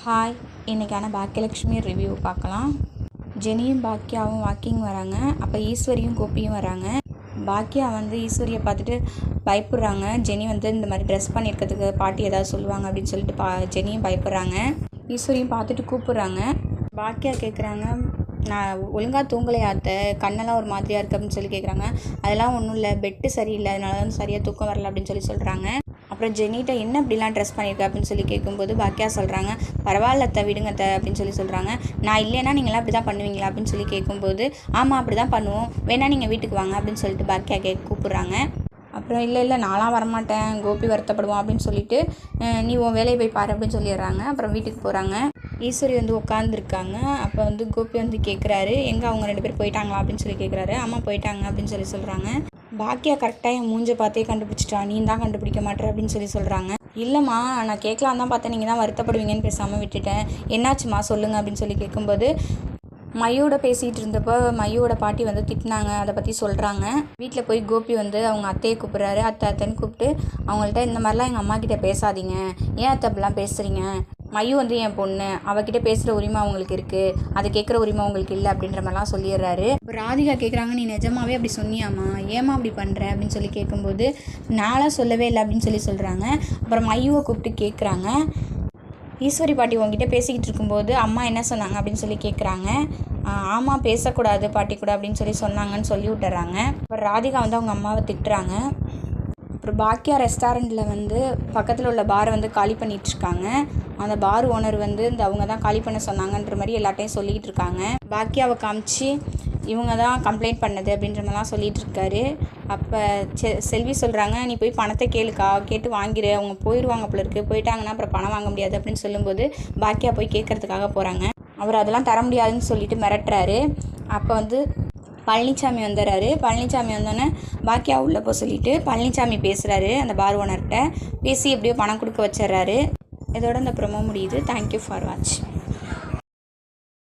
Hi, இன்றைக்கான Bhagyalakshmi review பார்க்கலாம். ஜெனியும் பாக்கியாவும் walking வராங்க. அப்போ ஈஸ்வரியும் கோபியும் வராங்க. பாக்கியா ஈஸ்வரியை பார்த்துட்டு பயப்படுறாங்க. ஜெனி இந்த மாதிரி ட்ரெஸ் பண்ணியிருக்கிறதுக்கு பாட்டி ஏதாவது சொல்லுவாங்க அப்படின்னு சொல்லிட்டு ஜெனியும் பயப்படுறாங்க. ஈஸ்வரியும் பார்த்துட்டு கூப்பிட்றாங்க. பாக்கியா கேட்குறாங்க, நான் ஒழுங்காக தூங்கலையா அத்தை, கண்ணெல்லாம் ஒரு மாதிரியாக இருக்குது அப்படின்னு சொல்லி கேட்குறாங்க. அதெல்லாம் ஒன்றும் இல்லை, பெட்டு சரியில்லை, அதனால சரியாக தூக்கம் வரல அப்படின்னு சொல்கிறாங்க. அப்புறம் ஜெனிகிட்ட என்ன இப்படிலாம் ட்ரெஸ் பண்ணியிருக்க அப்படின்னு சொல்லி கேட்கும்போது பாக்கியா சொல்கிறாங்க, பரவாயில்ல அத்தை, விடுங்க அத்தை அப்படின்னு சொல்கிறாங்க. நான் இல்லைன்னா நீங்களாம் அப்படி தான் பண்ணுவீங்களா அப்படின்னு சொல்லி கேட்கும்போது, ஆமாம் அப்படி தான் பண்ணுவோம், வேணா நீங்கள் வீட்டுக்கு வாங்க அப்படின்னு சொல்லிட்டு பாக்கியா கூப்பிட்றாங்க. அப்புறம் இல்லை நான்லாம் வரமாட்டேன், கோபி வருத்தப்படுவோம் அப்படின்னு சொல்லிட்டு நீ உன் வேலையை போய் பாரு அப்படின்னு சொல்லிடுறாங்க. அப்புறம் வீட்டுக்கு போகிறாங்க. ஈஸ்வரி உட்காந்துருக்காங்க. அப்போ கோபி கேட்குறாரு, எங்கே அவங்க 2 பேர் போயிட்டாங்களா அப்படின்னு சொல்லி கேட்குறாரு. ஆமாம் போயிட்டாங்க அப்படின்னு சொல்கிறாங்க. பாக்கியா கரெக்டாக என் மூஞ்சை பார்த்தே கண்டுபிடிச்சிட்டா, நீ தான் கண்டுபிடிக்க மாட்டேற அப்படின்னு சொல்கிறாங்க. இல்லைம்மா, நான் கேட்கலாம் தான் பார்த்தேன், நீங்கள் தான் வருத்தப்படுவீங்கன்னு பேசாமல் விட்டுட்டேன், என்னாச்சுமா சொல்லுங்கள் அப்படின்னு கேட்கும்போது, மையோட பேசிகிட்டு இருந்தப்போ மையோட பாட்டி திட்டினாங்க, அதை பற்றி சொல்கிறாங்க. வீட்டில் போய் கோபி அவங்க அத்தையை கூப்பிட்றாரு. அத்தைன்னு கூப்பிட்டு அவங்கள்ட்ட, இந்த மாதிரிலாம் எங்கள் அம்மா கிட்டே பேசாதீங்க, ஏன் அத்தை அப்படிலாம் பேசுகிறீங்க, மையு என் பொண்ணு, அவகிட்ட பேசுகிற உரிமை அவங்களுக்கு இருக்குது, அதை கேட்குற உரிமை அவங்களுக்கு இல்லை அப்படின்ற மாதிரிலாம் சொல்லிடுறாரு. இப்போ ராதிகா கேட்குறாங்க, நீ நிஜமாவே அப்படி சொன்னியாம்மா, ஏமா அப்படி பண்ணுற அப்படின்னு கேட்கும்போது, நாளாக சொல்லவே இல்லை அப்படின்னு சொல்கிறாங்க. அப்புறம் மையுவை கூப்பிட்டு கேட்குறாங்க, ஈஸ்வரி பாட்டி உங்ககிட்ட பேசிக்கிட்டு இருக்கும்போது அம்மா என்ன சொன்னாங்க அப்படின்னு கேட்குறாங்க. ஆமாம் பேசக்கூடாது பாட்டி கூட அப்படின்னு சொன்னாங்கன்னு சொல்லி விட்டுறாங்க. அப்புறம் ராதிகா அவங்க அம்மாவை திட்டுறாங்க. அப்புறம் பாக்கியா ரெஸ்டாரண்ட்டில் பக்கத்தில் உள்ள பாரை காலி பண்ணிகிட்ருக்காங்க. அந்த பார் ஓனர் இந்த அவங்க தான் காலி பண்ண சொன்னாங்கன்ற மாதிரி எல்லாட்டையும் சொல்லிகிட்டு இருக்காங்க. பாக்கியாவை காமிச்சு இவங்க தான் கம்ப்ளைண்ட் பண்ணது அப்படின்ற மாதிரிலாம் சொல்லிகிட்டு இருக்காரு. அப்போ செல்வி சொல்கிறாங்க, நீ போய் பணத்தை கேட்டு வாங்கிடு, அவங்க போயிடுவாங்க போல இருக்குது, போயிட்டாங்கன்னா அப்புறம் பணம் வாங்க முடியாது அப்படின்னு சொல்லும்போது பாக்கியா போய் கேட்குறதுக்காக போகிறாங்க. அவர் அதெல்லாம் தர முடியாதுன்னு சொல்லிட்டு மிரட்டுறாரு. அப்போ பழனிசாமி வந்துடுறாரு. பழனிசாமி வந்தோடனே பாக்கியா உள்ளே போக சொல்லிவிட்டு பழனிசாமி பேசுகிறாரு அந்த பார் ஓனர்கிட்ட. பேசி எப்படியோ பணம் கொடுக்க வச்சிடுறாரு. இதோட இந்த ப்ரோமோ முடியுது. Thank you for watch.